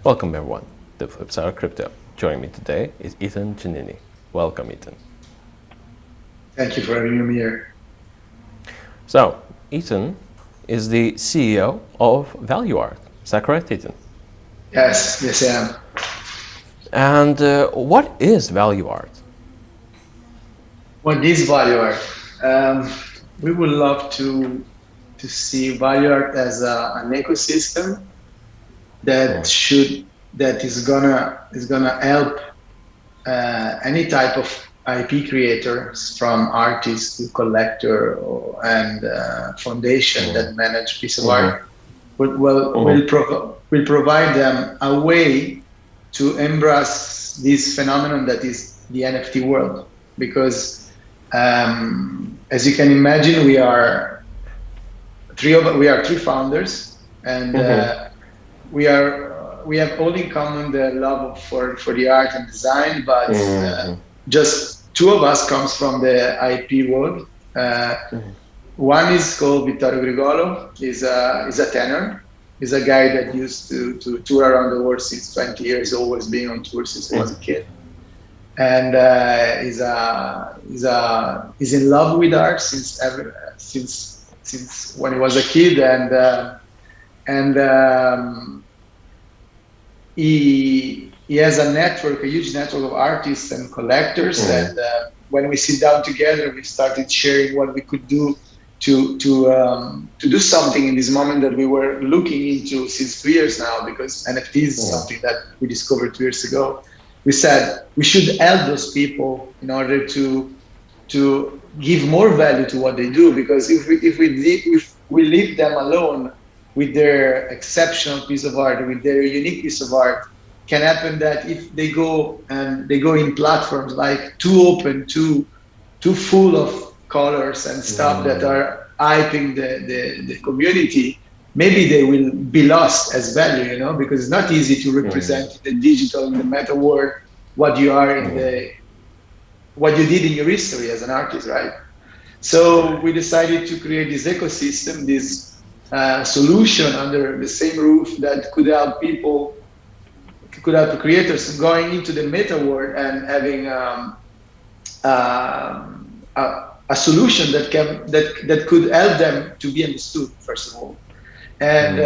Welcome everyone to Flipside Crypto. Joining me today is Etan Genini. Welcome, Etan. Thank you for having me here. So, Etan is the CEO of Valuart. Is that correct, Etan? Yes, I am. And what is Valuart? What is Valuart? We would love to see Valuart as an ecosystem that is gonna help any type of IP creators, from artists to collector and foundation that manage piece of art. Will provide them a way to embrace this phenomenon that is the NFT world. Because as you can imagine, we are three founders, and we have all in common the love for the art and design, but just two of us comes from the IP world. One is called Vittorio Grigolo. He's a tenor. He's a guy that used to tour around the world since 20 years, always being on tour since he was a kid. And he's in love with art since when he was a kid, and he has a huge network of artists and collectors. And when we sit down together, we started sharing what we could do to do something in this moment that we were looking into since 2 years now, because NFT is something that we discovered 2 years ago. We said we should help those people in order to give more value to what they do, because if we leave them alone with their exceptional piece of art, with their unique piece of art, can happen that if they go in platforms like too open, too full of colors and stuff that are hyping the community, maybe they will be lost as value, because it's not easy to represent in the digital, in the meta world, what you are what you did in your history as an artist, right? So we decided to create this ecosystem, this solution under the same roof that could help people, could help the creators going into the meta world and having a solution that could help them to be understood, first of all, and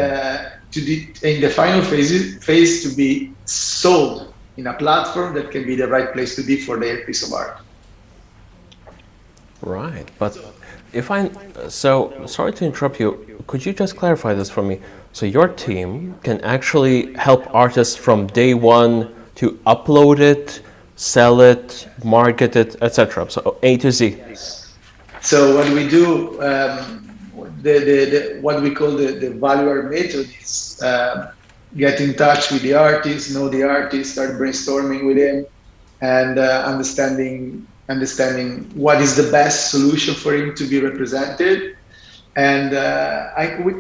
in the final phase to be sold in a platform that can be the right place to be for their piece of art. Right, but sorry to interrupt you. Could you just clarify this for me? So your team can actually help artists from day one to upload it, sell it, market it, etc. So A to Z. So what we do, what we call the Valuart method is get in touch with the artist, know the artist, start brainstorming with him, and understanding what is the best solution for him to be represented. And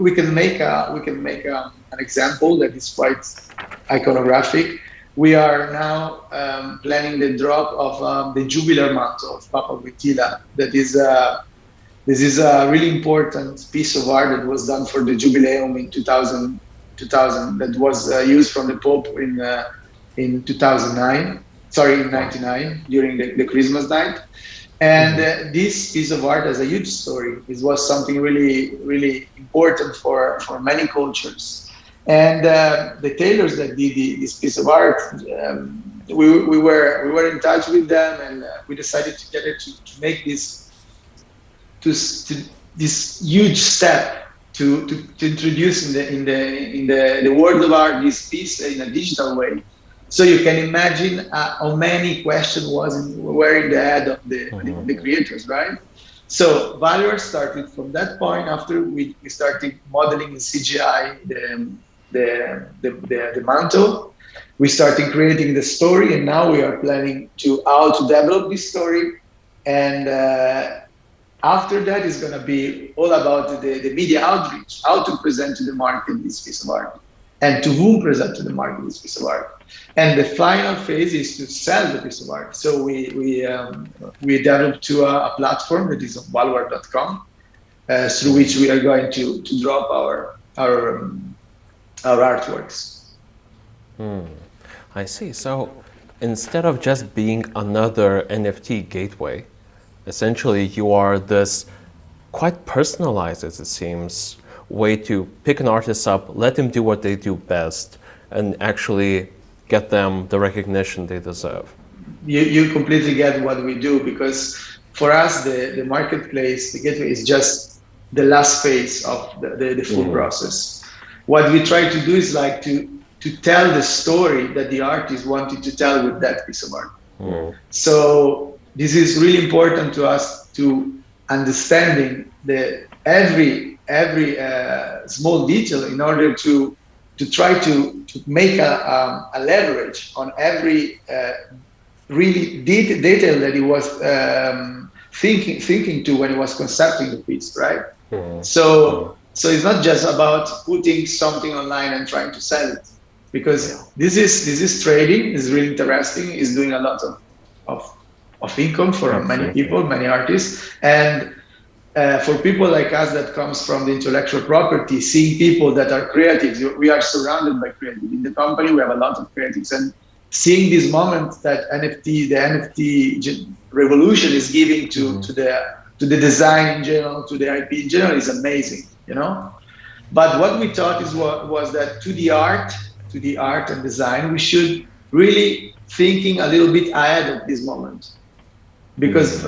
we can make an example that is quite iconographic. We are now planning the drop of the Jubilar mantle of Papa Wojtyla. This is a really important piece of art that was done for the Jubileum in 2000 that was used from the Pope in 2009. Sorry, in 99, during the Christmas night. And this piece of art has a huge story. It was something really, really important for many cultures. And the tailors that did this piece of art, we were in touch with them, and we decided together to make this huge step to introduce in the world of art this piece in a digital way. So you can imagine how many questions were in the head of the creators, right? So Valuart started from that point. After we started modeling in CGI the mantle, we started creating the story, and now we are planning how to develop this story. And after that is going to be all about the media outreach, how to present to the market this piece of art, and to whom present to the market this piece of art. And the final phase is to sell the piece of art. So we developed a platform that is on valuart.com, through which we are going to drop our artworks. I see. So instead of just being another NFT gateway, essentially you are this quite personalized, as it seems, way to pick an artist up, let them do what they do best, and actually get them the recognition they deserve. You completely get what we do, because for us the marketplace, the gateway, is just the last phase of the full process. What we try to do is like to tell the story that the artist wanted to tell with that piece of art. So this is really important to us, to understanding the every small detail, in order to try to make a leverage on every really detail that he was thinking to when he was concepting the piece, right? So it's not just about putting something online and trying to sell it, because this is trading, is really interesting, is doing a lot of income for many people, many artists, and for people like us that comes from the intellectual property, seeing people that are creatives, we are surrounded by creatives in the company. We have a lot of creatives, and seeing this moment that the NFT revolution is giving to the design in general, to the IP in general, is amazing, you know. But what we thought was that to the art and design, we should really thinking a little bit ahead of this moment, because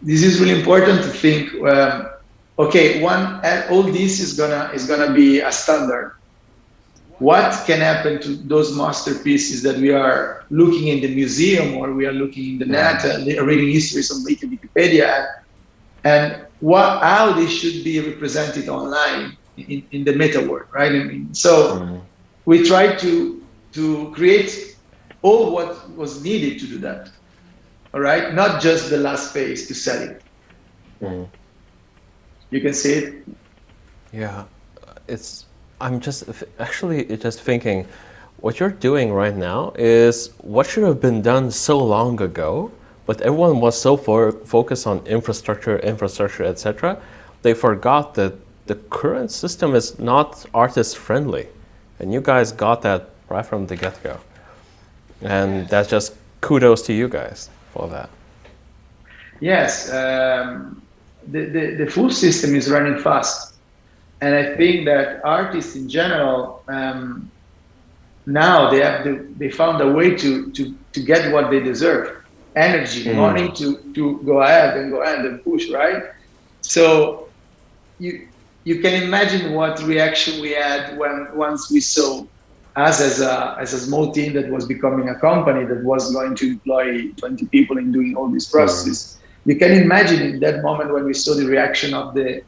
this is really important to think. Okay, all this is gonna be a standard. What can happen to those masterpieces that we are looking in the museum, or we are looking in the net, reading histories on Wikipedia, and how they should be represented online in the meta world, right? I mean, so we try to create all what was needed to do that. All right, not just the last phase to sell it. You can see it. Yeah, I'm just thinking, what you're doing right now is what should have been done so long ago, but everyone was so focused on infrastructure, etc. They forgot that the current system is not artist friendly, and you guys got that right from the get-go, and that's just kudos to you guys for that. Yes, the full system is running fast. And I think that artists in general, now they found a way to get what they deserve: energy, money to go ahead and push, right? So you can imagine what reaction we had once we saw us as a small team that was becoming a company that was going to employ 20 people in doing all these processes. You can imagine in that moment when we saw the reaction of the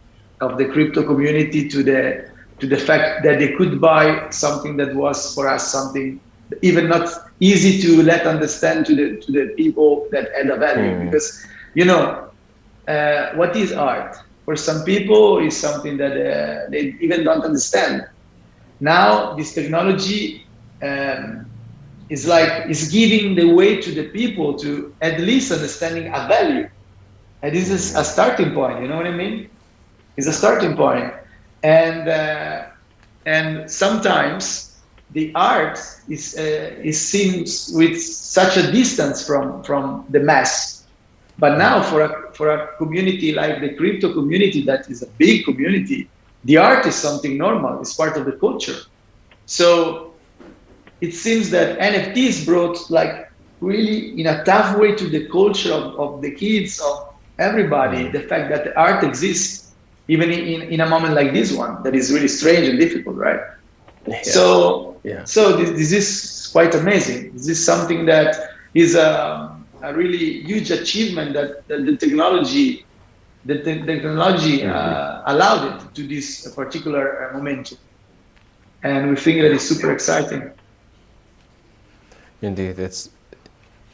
crypto community to the fact that they could buy something that was for us something even not easy to let understand to the people that add a value. Because what is art for some people is something that they even don't understand. Now this technology is giving the way to the people to at least understanding a value, and this is a starting point. You know what I mean? It's a starting point, and sometimes the art is seen with such a distance from the mass. But now for a community like the crypto community, that is a big community, the art is something normal. It's part of the culture. So it seems that NFTs brought like really in a tough way to the culture of the kids, of everybody, the fact that the art exists, even in a moment like this one, that is really strange and difficult, right? Yeah. So this is quite amazing. This is something that is a really huge achievement that the technology allowed it to this particular momentum. And we think that it's super exciting. Indeed, it's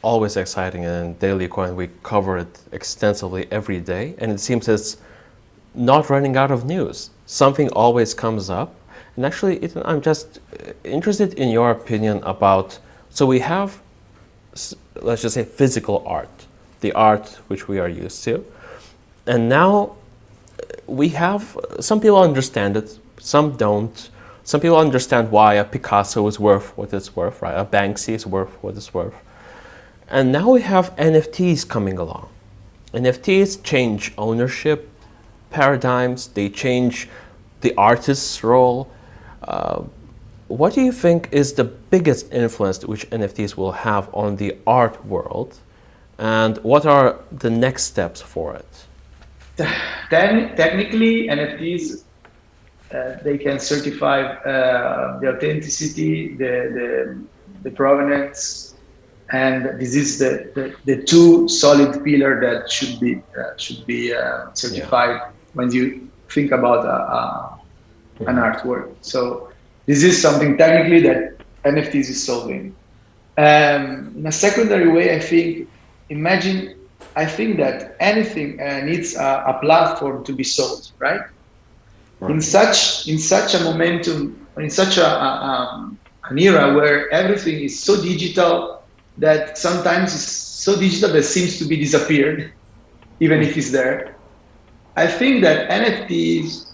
always exciting, and DailyCoin, we cover it extensively every day, and it seems it's not running out of news. Something always comes up. And actually, Etan, I'm just interested in your opinion about, so we have, let's just say, physical art, the art which we are used to, and now we have, some people understand it, some don't. some people understand why a Picasso is worth what it's worth, right? A Banksy is worth what it's worth. And now we have NFTs coming along. NFTs change ownership paradigms, they change the artist's role. What do you think is the biggest influence which NFTs will have on the art world? And what are the next steps for it? Technically, NFTs, they can certify the authenticity, the provenance, and this is the two solid pillar that should be certified when you think about an artwork. So this is something technically that NFTs is solving. In a secondary way, I think that anything needs a platform to be sold, right? In such a momentum, in such an era where everything is so digital that sometimes it's so digital that seems to be disappeared, even if it's there. I think that NFTs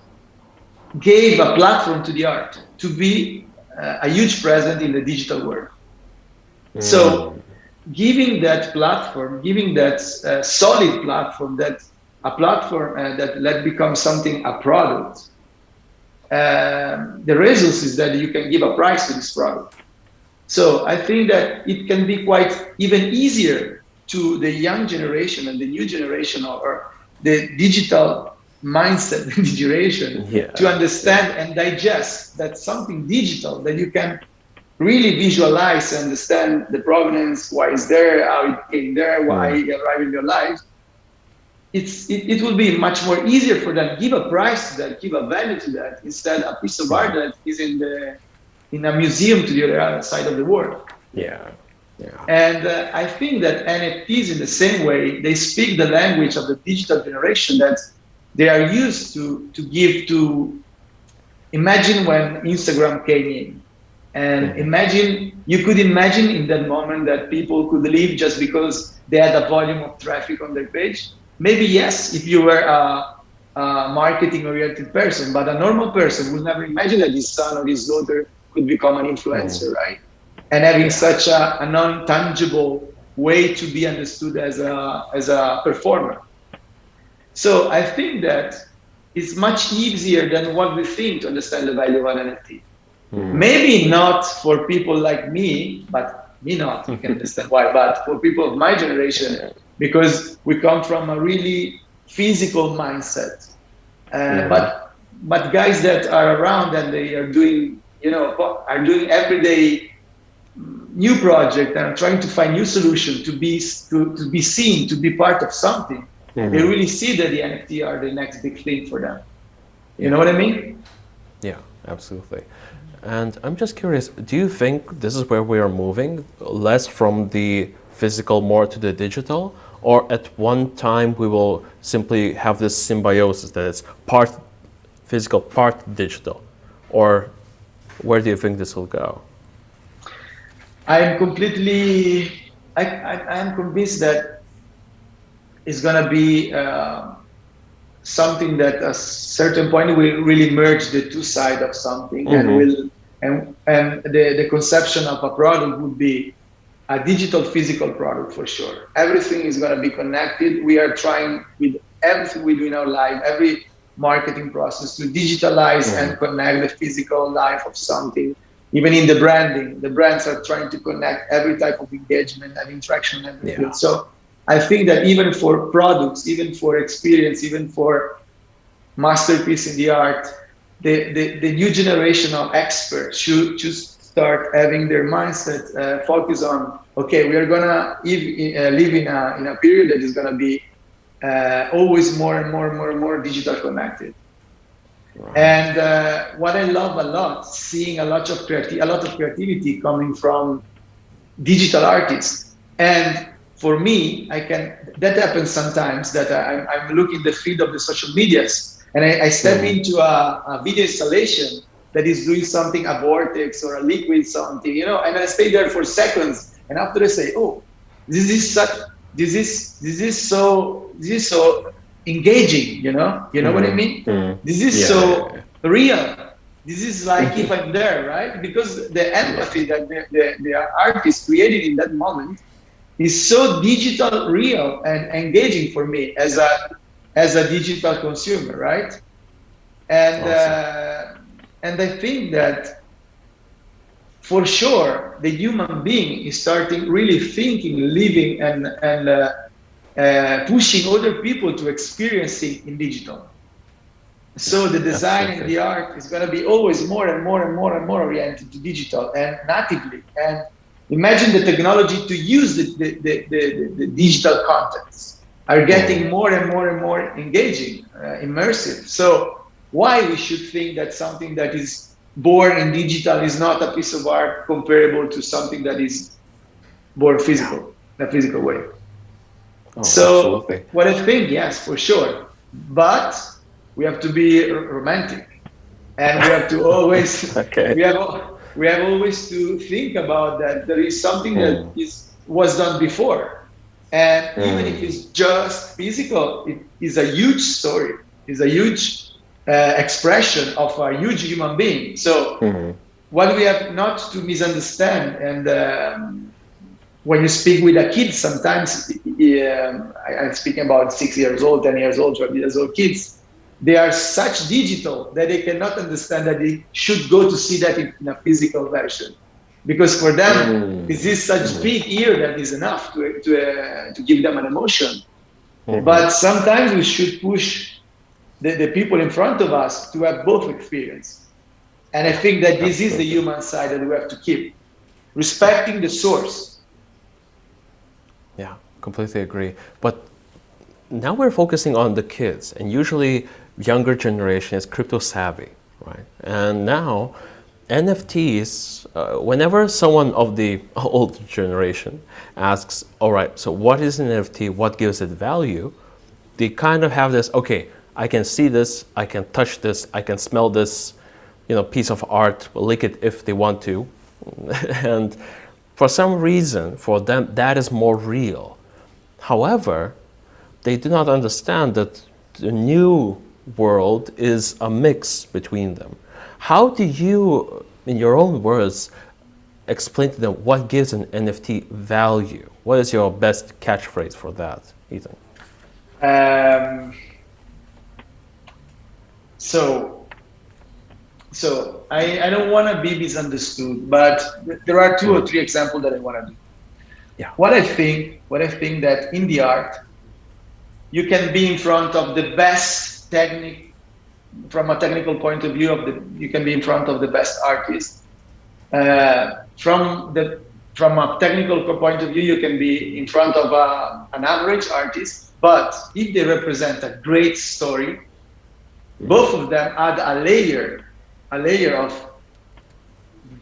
gave a platform to the art to be a huge presence in the digital world. So giving that platform, giving that solid platform, that a platform that let become something, a product, the results is that you can give a price to this product. So I think that it can be quite even easier to the young generation and the new generation or the digital mindset generation to understand and digest that something digital that you can really visualize, understand the provenance, why it's there, how it came there, why it arrived in your life. It will be much more easier for them to give a price to that, give a value to that, instead a piece of art that is in a museum to the other side of the world. And I think that NFTs, in the same way, they speak the language of the digital generation that they are used to give to. Imagine when Instagram came in, and you could imagine in that moment that people could leave just because they had a volume of traffic on their page. Maybe yes, if you were a marketing-oriented person, but a normal person would never imagine that his son or his daughter could become an influencer, right? And having such a non-tangible way to be understood as a performer. So I think that it's much easier than what we think to understand the value of an NFT. Maybe not for people like me, but me not, you can understand why, but for people of my generation, because we come from a really physical mindset. But guys that are around and they are doing, everyday new project and trying to find new solution to be seen, to be part of something. They really see that the NFT are the next big thing for them. You know what I mean? Yeah, absolutely. And I'm just curious, do you think this is where we are moving, less from the physical, more to the digital? Or at one time we will simply have this symbiosis that it's part physical, part digital? Or where do you think this will go? I'm convinced that it's going to be something that at a certain point will really merge the two sides of something, and the conception of a product would be a digital physical product for sure. Everything is going to be connected. We are trying with everything we do in our life, every marketing process, to digitalize and connect the physical life of something. Even in the branding, the brands are trying to connect every type of engagement and interaction and everything. So I think that even for products, even for experience, even for masterpiece in the art, the new generation of experts should just start having their mindset focus on, okay, we are gonna live in a period that is gonna be always more and more digital connected. And what I love a lot, seeing a lot of creativity coming from digital artists. And for me, that happens sometimes that I'm looking the feed of the social medias and I step into a video installation that is doing something, a vortex or a liquid something, and I stay there for seconds. And after I say, oh, this is so engaging, you know what I mean? This is so real. This is like if I'm there, right? Because the Yeah. empathy that the artist created in that moment is so digital, real, and engaging for me as a digital consumer, right? And Awesome. and I think that for sure the human being is starting really thinking, living, and pushing other people to experiencing in digital. Yeah, So the design and absolutely. the art is going to be always more and more and more and more oriented to digital and natively. And imagine the technology to use the digital contents are getting more and more and more engaging, immersive. So why we should think that something that is born in digital is not a piece of art comparable to something that is born Yeah. physical, in a physical way? Oh, So absolutely. what I think, yes, for sure, but we have to be romantic, and we have to always Okay. we have always to think about that there is something that is was done before, and even if it's just physical, it is a huge story, is a huge expression of a huge human being. So what we have not to misunderstand, and when you speak with a kid, sometimes I'm speaking about 6 years old, 10 years old, 12 years old kids. They are such digital that they cannot understand that they should go to see that in a physical version, because for them, this is such big ear that is enough to give them an emotion. But sometimes we should push the people in front of us to have both experience. And I Yeah, think that this is the absolutely. human side that we have to keep, respecting the source. Yeah, completely agree. But now we're focusing on the kids, and usually younger generation is crypto savvy, right? And now NFTs, whenever someone of the old generation asks, all right, so what is an NFT? What gives it value? They kind of have this, okay, I can see this, I can touch this, I can smell this, piece of art, lick it if they want to. And for some reason, for them, that is more real. However, they do not understand that the new world is a mix between them. How do you, in your own words, explain to them what gives an NFT value? What is your best catchphrase for that, Ethan? Um, so I don't want to be misunderstood, but there are two or three examples that I want to do. Yeah. What I think that in the art, you can be in front of the best technique from a technical point of view you can be in front of the best artist. From a technical point of view, you can be in front of an average artist. But if they represent a great story, both of them add a layer of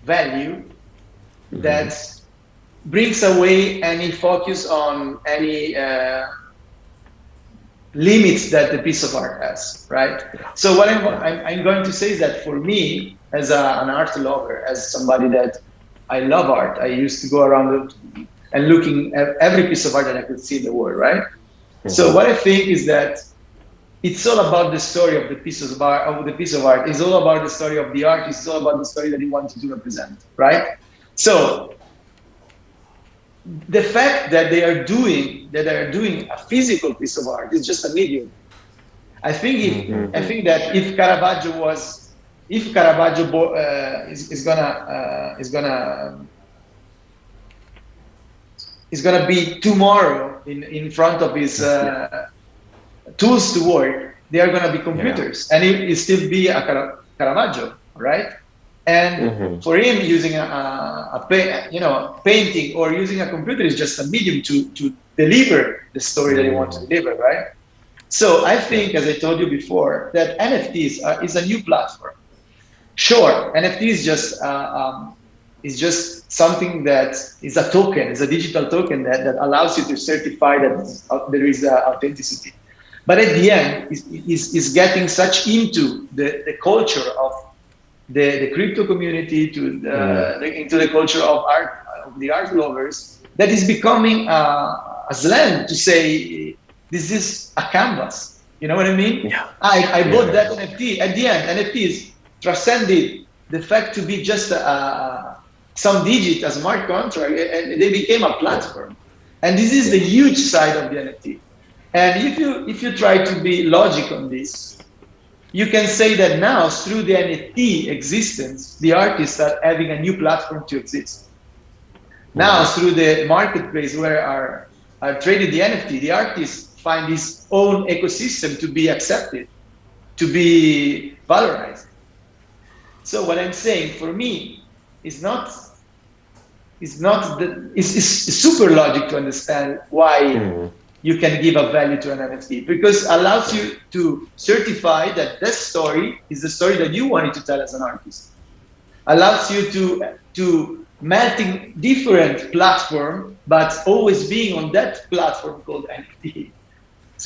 value that brings away any focus on any limits that the piece of art has, right? So what I'm going to say is that for me, as an art lover, as somebody that I love art, I used to go around and looking at every piece of art that I could see in the world, right? So what I think is that it's all about the story of the pieces of art. It's all about the story of the artist. It's all about the story that he wanted to represent, right? So the fact that they are doing a physical piece of art is just a medium. I think that if Caravaggio is gonna be tomorrow in front of his tools to work, they are gonna be Yeah. computers, and it still be a Caravaggio, right? And for him, using painting or using a computer is just a medium to deliver the story that he wants to deliver, right? So I Yeah. think, as I told you before, that NFTs is a new platform. Sure, NFT is just something that is a token, is a digital token that allows you to certify that there is authenticity. But at the end, is getting such into the culture of the crypto community into the culture of art, of the art lovers, that is becoming a slang to say this is a canvas. You know what I mean? Yeah. I Yeah. bought that Yeah. NFT. At the end, NFTs. transcended the fact to be just some digit, a smart contract, and they became a Yeah. platform. And this is Yeah. the huge side of the NFT. And if you try to be logic on this, you can say that now through the NFT existence, the artists are having a new platform to exist. Now through the marketplace where are traded the NFT, the artists find his own ecosystem to be accepted, to be valorized. So what I'm saying for me is not it's super logic to understand why you can give a value to an NFT because it allows you to certify that this story is the story that you wanted to tell as an artist. Allows you to melting different platform, but always being on that platform called NFT.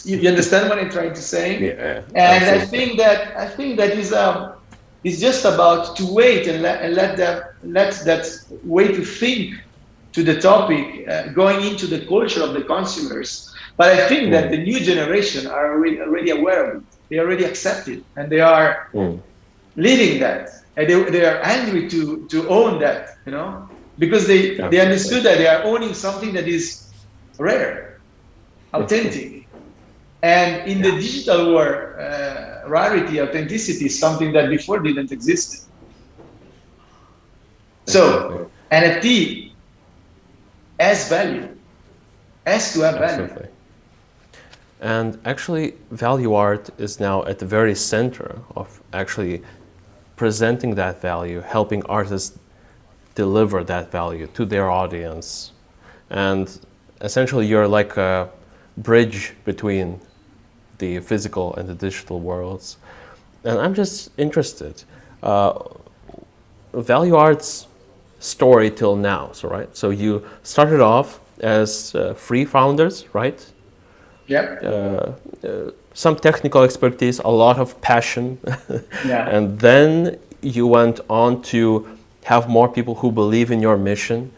You understand what I'm trying to say? Yeah, And absolutely. I think that is just about to wait and let that way to think to the topic going into the culture of the consumers. But I think that the new generation are already aware of it. They already accept it, and they are living that, and they are angry to own that, because they Absolutely. understood that they are owning something that is rare, authentic. And in the Yeah, digital world, rarity, authenticity is something that before didn't exist. absolutely. So NFT has value, has to have value. Absolutely. And actually, Valuart is now at the very center of actually presenting that value, helping artists deliver that value to their audience. And essentially, you're like a bridge between the physical and the digital worlds. And I'm just interested. Valuart's story till now, so right? So you started off as free founders, right? Yep. Some technical expertise, a lot of passion, Yeah. and then you went on to have more people who believe in your mission.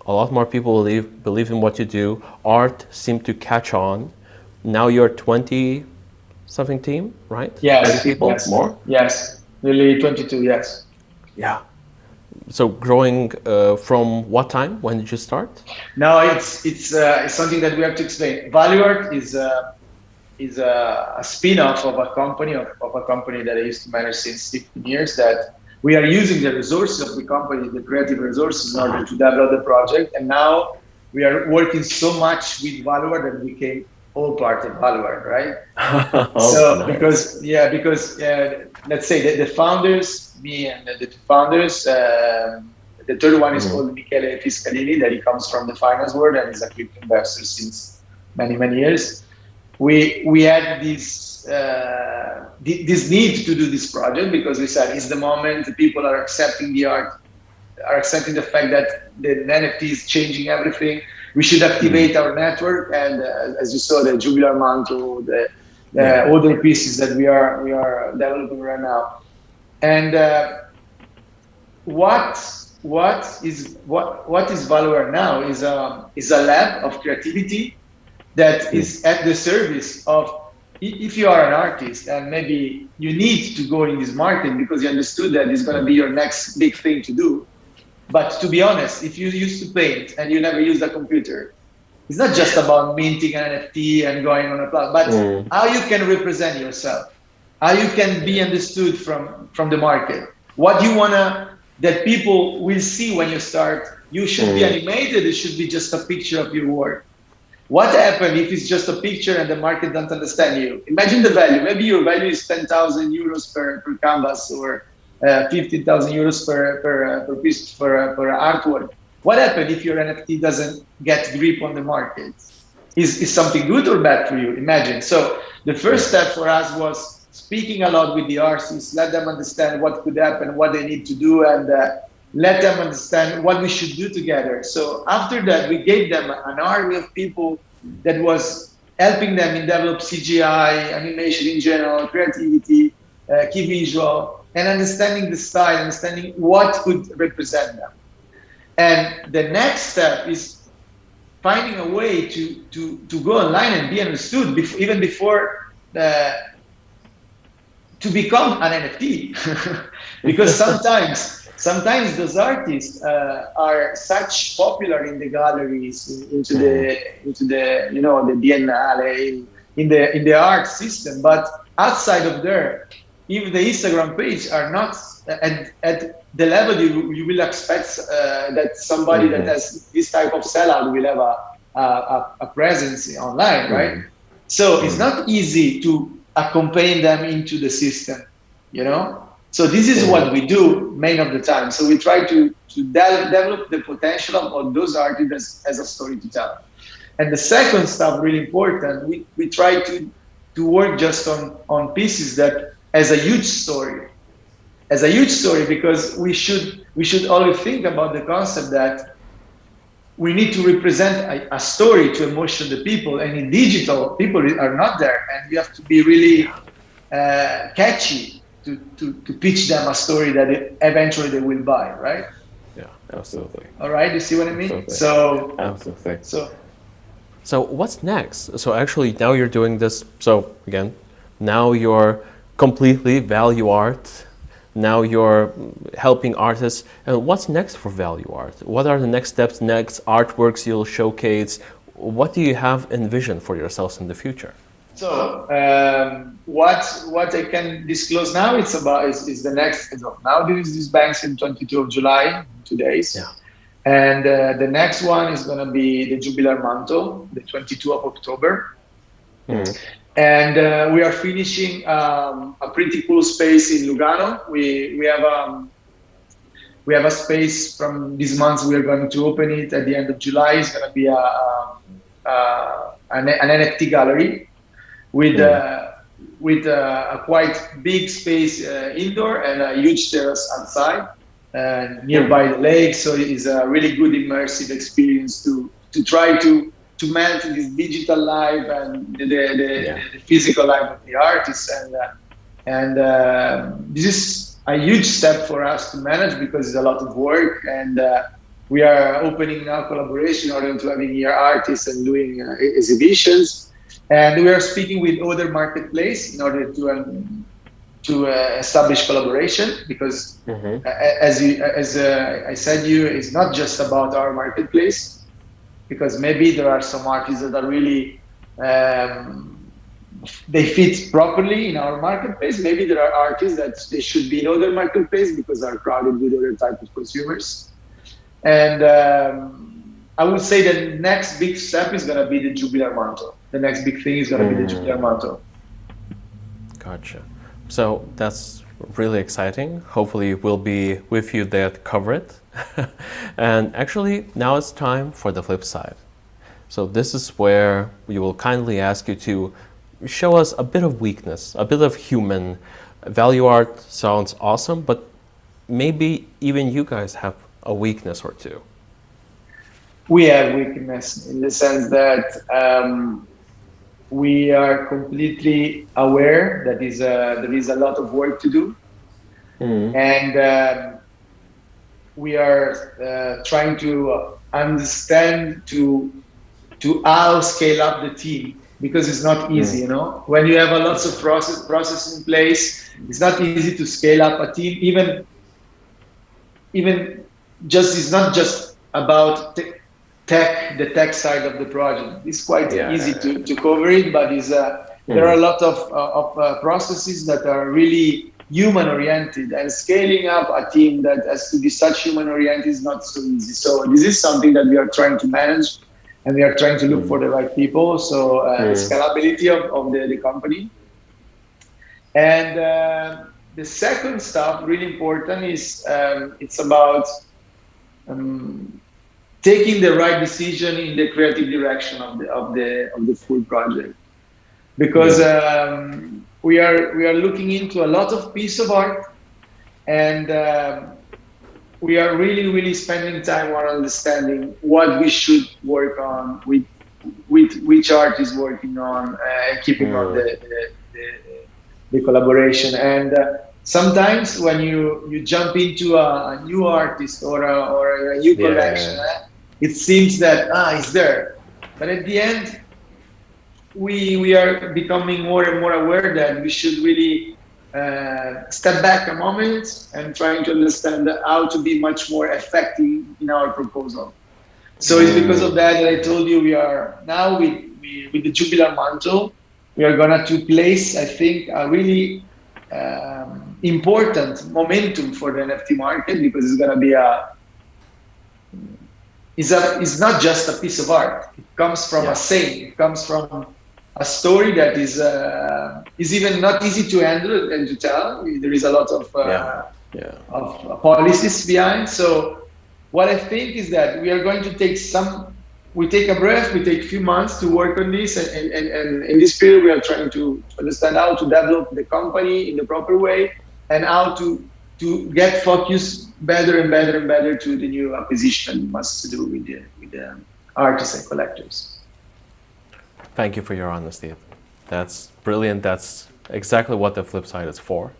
A lot more people believe in what you do. Art seemed to catch on. Now you're 20 something team, right? 30 Yes. people Yes. more? Yes. Really, 22. Yes. Yeah. So growing from what time? When did you start? No, it's something that we have to explain. Valuart is a spin-off of a company that I used to manage since 15 years. That we are using the resources of the company, the creative resources, in order to develop the project. And now we are working so much with Valuart that we became all part of Valuart, right? Oh, So nice. because let's say the founders, me and the two founders, the third one is called Michele Fiscalini, that he comes from the finance world and is a crypto investor since many years. We had this need to do this project because we said it's the moment people are accepting the art, are accepting the fact that the NFT is changing everything. We should activate our network, and as you saw, the Jubilar Mantle, the Yeah. other pieces that we are developing right now. And what is Valuar now is a lab of creativity that is at the service of, if you are an artist and maybe you need to go in this market because you understood that it's going to be your next big thing to do. But to be honest, if you used to paint and you never used a computer, it's not just about minting an NFT and going on a platform, but how you can represent yourself, how you can be understood from the market, what you wanna that people will see when you start. You should be animated. It should be just a picture of your work. What happens if it's just a picture and the market don't understand you? Imagine the value. Maybe your value is 10,000 euros per canvas, or 15,000 euros per piece per artwork. What happens if your NFT doesn't get grip on the market? Is something good or bad for you? Imagine. So the first step for us was speaking a lot with the artists, let them understand what could happen, what they need to do, and let them understand what we should do together. So after that, we gave them an army of people that was helping them in develop CGI, animation in general, creativity, key visual, and understanding the style, understanding what could represent them. And the next step is finding a way to go online and be understood even before to become an NFT. Because sometimes those artists are such popular in the galleries, into the the Biennale, in the art system, but outside of there, if the Instagram page are not at the level you will expect that somebody that has this type of sellout will have a presence online, right? So it's not easy to accompany them into the system, you know. So this is what we do main of the time. So we try to develop the potential of those artists as a story to tell. And the second stuff, really important, we try to work just on pieces that as a huge story, because we should always think about the concept that we need to represent a story to emotion the people, and in digital people are not there, and you have to be really catchy to pitch them a story that eventually they will buy, right? Yeah, absolutely. All right, you see what I mean? Absolutely. So Absolutely. so So what's next? So actually now you're doing this. So again, now you're completely Valuart. Now you're helping artists. And what's next for Valuart? What are the next steps, next artworks you'll showcase? What do you have envisioned for yourselves in the future? So what I can disclose now is the next. So now there is this banks in 22 of July, 2 days, Yeah. and the next one is going to be the Jubilar Manto, the 22 of October, and we are finishing a pretty cool space in Lugano. We have a space from this month. We are going to open it at the end of July. It's going to be an NFT gallery with a quite big space indoor and a huge terrace outside nearby the lake. So it's a really good immersive experience to try to melt this digital life and the physical life of the artists. And this is a huge step for us to manage because it's a lot of work, and we are opening now collaboration in order to having here artists and doing exhibitions. And we are speaking with other marketplace in order to establish collaboration, because as I said, it's not just about our marketplace, because maybe there are some artists that are really they fit properly in our marketplace. Maybe there are artists that they should be in other marketplace because they are crowded with other type of consumers. And I would say the next big step is going to be the Jubilar Manto. The next big thing is going to be the Jubilar Manto. Gotcha. So that's really exciting. Hopefully we'll be with you there to cover it. And actually now it's time for the flip side. So this is where we will kindly ask you to show us a bit of weakness, a bit of human. Valuart sounds awesome, but maybe even you guys have a weakness or two. We have weakness in the sense that we are completely aware that there is a lot of work to do, and we are trying to understand to how scale up the team, because it's not easy, you know. When you have a lots of process in place, it's not easy to scale up a team. Even just, it's not just about the tech side of the project. It's quite easy to cover it, but there are a lot of processes that are really human oriented, and scaling up a team that has to be such human oriented is not so easy. So this is something that we are trying to manage, and we are trying to look for the right people. So the scalability of the company. And the second stuff, really important, is it's about taking the right decision in the creative direction of the full project, because we are looking into a lot of piece of art, and we are really spending time on understanding what we should work on, with which art is working on, keeping on the collaboration. And sometimes when you jump into a new artist or a new collection, it seems that it's there, but at the end we are becoming more and more aware that we should really step back a moment and trying to understand how to be much more effective in our proposal. So it's because of that that I told you we are now with the Jubilar Mantle, we are gonna to place, I think, a really important momentum for the NFT market, because it's gonna be it's not just a piece of art. It comes from a saying. It comes from a story that is even not easy to handle and to tell. There is a lot of policies behind. So what I think is that we are going to we take a breath, we take a few months to work on this, and in this period we are trying to understand how to develop the company in the proper way, and how to get focused better and better and better to the new acquisition we must do with the artists and collectors. Thank you for your honesty. That's brilliant. That's exactly what the Flipside is for,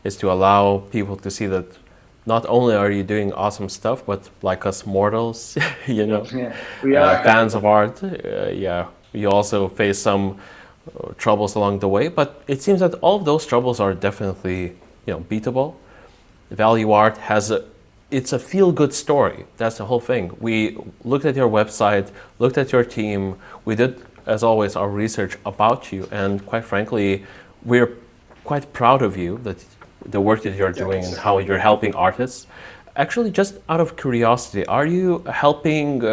is to allow people to see that not only are you doing awesome stuff, but like us mortals, you know, we are fans of art, you also face some troubles along the way. But it seems that all of those troubles are definitely, beatable. Valuart it's a feel-good story. That's the whole thing. We looked at your website, looked at your team. We did, as always, our research about you, and quite frankly, we're quite proud of you, that the work that you're doing and how you're helping artists. Actually, just out of curiosity, are you helping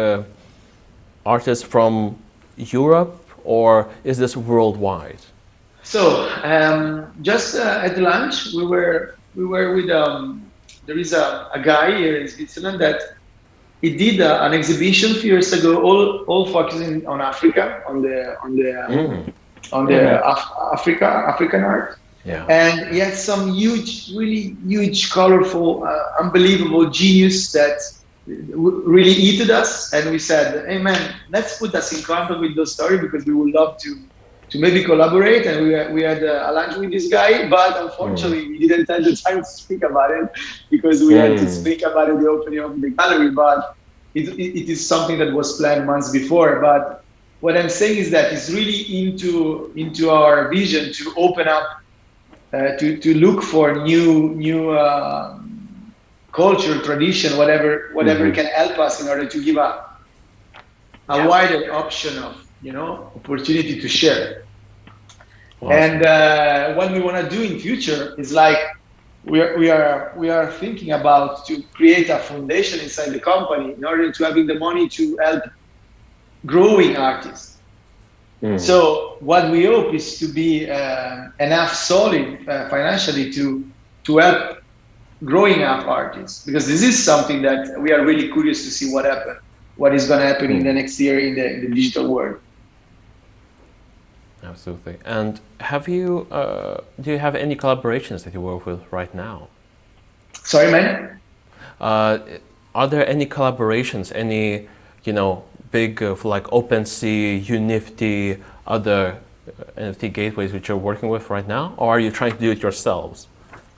artists from Europe, or is this worldwide? So just at lunch, we were with there is a guy here in Switzerland that he did an exhibition a few years ago, all focusing on Africa, on the African art. Yeah. And he had some really huge, colorful, unbelievable genius that really heated us. And we said, hey man, let's put us in contact with those stories, because we would love to maybe collaborate. And we had a lunch with this guy, but unfortunately we didn't have the time to speak about it, because we had to speak about it, the opening of the gallery. But it is something that was planned months before. But what I'm saying is that it's really into our vision to open up, to look for new culture, tradition, whatever can help us in order to give a wider option of opportunity to share. Awesome. And what we want to do in future is like we are thinking about to create a foundation inside the company in order to having the money to help growing artists. So what we hope is to be enough solid financially to help growing up artists, because this is something that we are really curious to see what is going to happen in the next year in the digital world. Absolutely. And do you have any collaborations that you work with right now? Sorry, man? Are there any collaborations, any, big like OpenSea, Unifty, other NFT gateways which you're working with right now, or are you trying to do it yourselves?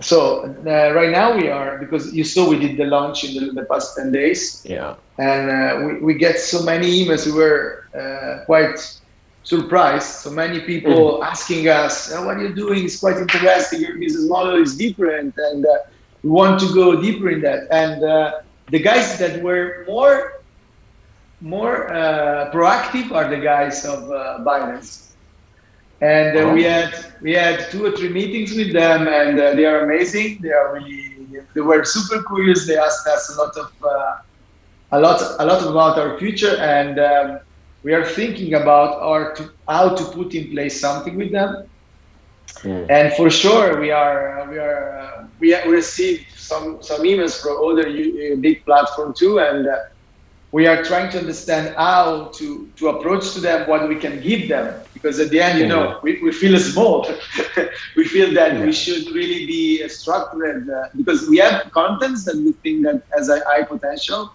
So right now we are, because you saw we did the launch in the past 10 days. Yeah. And we get so many emails. We were quite surprised. So many people asking us, what are you doing? It's quite interesting. Your business model is different, and we want to go deeper in that. And the guys that were more proactive are the guys of Binance. And we had 2 or 3 meetings with them, and they are amazing. They were super curious. They asked us a lot about our future, and we are thinking about how to put in place something with them. And for sure, we received some emails from other big platform too, and we are trying to understand how to approach to them, what we can give them, because at the end, we feel small. We feel that we should really be structured, because we have contents that we think that has a high potential,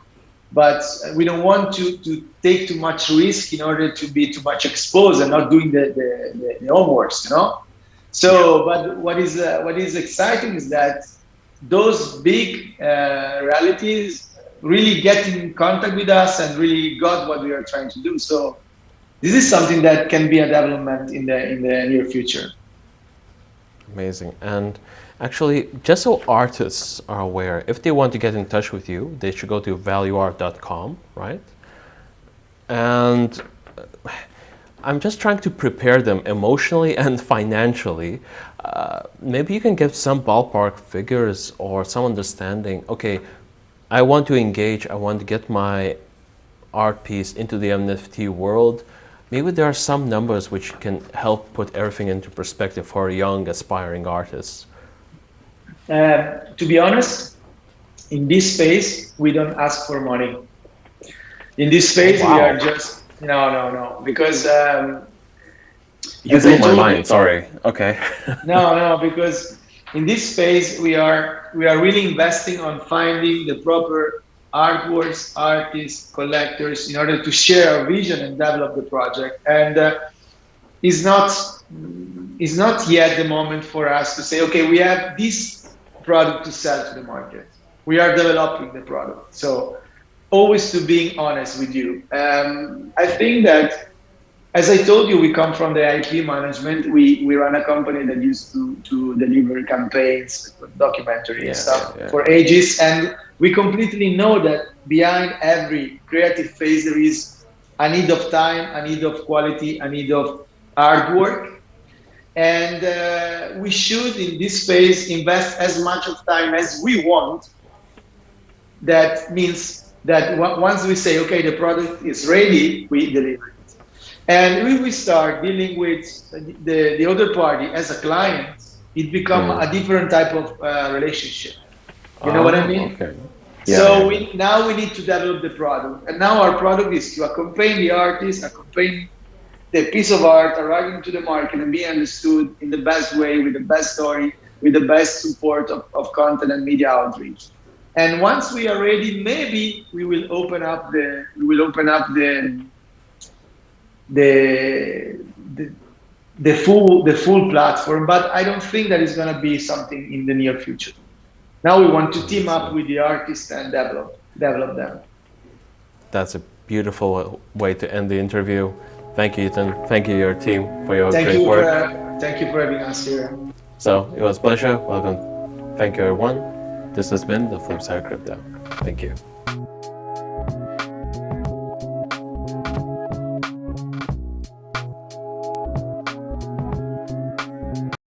but we don't want to take too much risk in order to be too much exposed and not doing the homeworks, So, but what is exciting is that those big realities really get in contact with us and really got what we are trying to do. So this is something that can be a development in the near future. Amazing. And actually, just so artists are aware, if they want to get in touch with you, they should go to valuart.com, right? And I'm just trying to prepare them emotionally and financially. Maybe you can give some ballpark figures or some understanding. Okay, I want to engage, I want to get my art piece into the NFT world. Maybe there are some numbers which can help put everything into perspective for young, aspiring artists. To be honest, in this space, we don't ask for money. In this space, we are just, no, because you blew my mind, sorry. Okay. No, because in this space, we are really investing on finding the proper artworks, artists, collectors in order to share our vision and develop the project. And it's not yet the moment for us to say, okay, we have this product to sell to the market. We are developing the product. So always to being honest with you. I think that, as I told you, we come from the IP management. We run a company that used to deliver campaigns, documentary stuff for ages. And we completely know that behind every creative phase, there is a need of time, a need of quality, a need of hard work. And we should, in this space, invest as much of time as we want. That means that once we say, okay, the product is ready, we deliver it. And when we start dealing with the other party as a client, it becomes a different type of relationship. You know what I mean? Okay. So now we need to develop the product. And now our product is to accompany the artist, accompany the piece of art arriving to the market and be understood in the best way, with the best story, with the best support of content and media outreach. And once we are ready, maybe we will open up the full platform. But I don't think that is going to be something in the near future. Now we want to team up with the artists and develop them. That's a beautiful way to end the interview. Thank you, Etan. Thank you, your team, for your great work. Thank you for having us here. So it was a pleasure. Welcome. Thank you, everyone. This has been the Flipside Crypto. Thank you.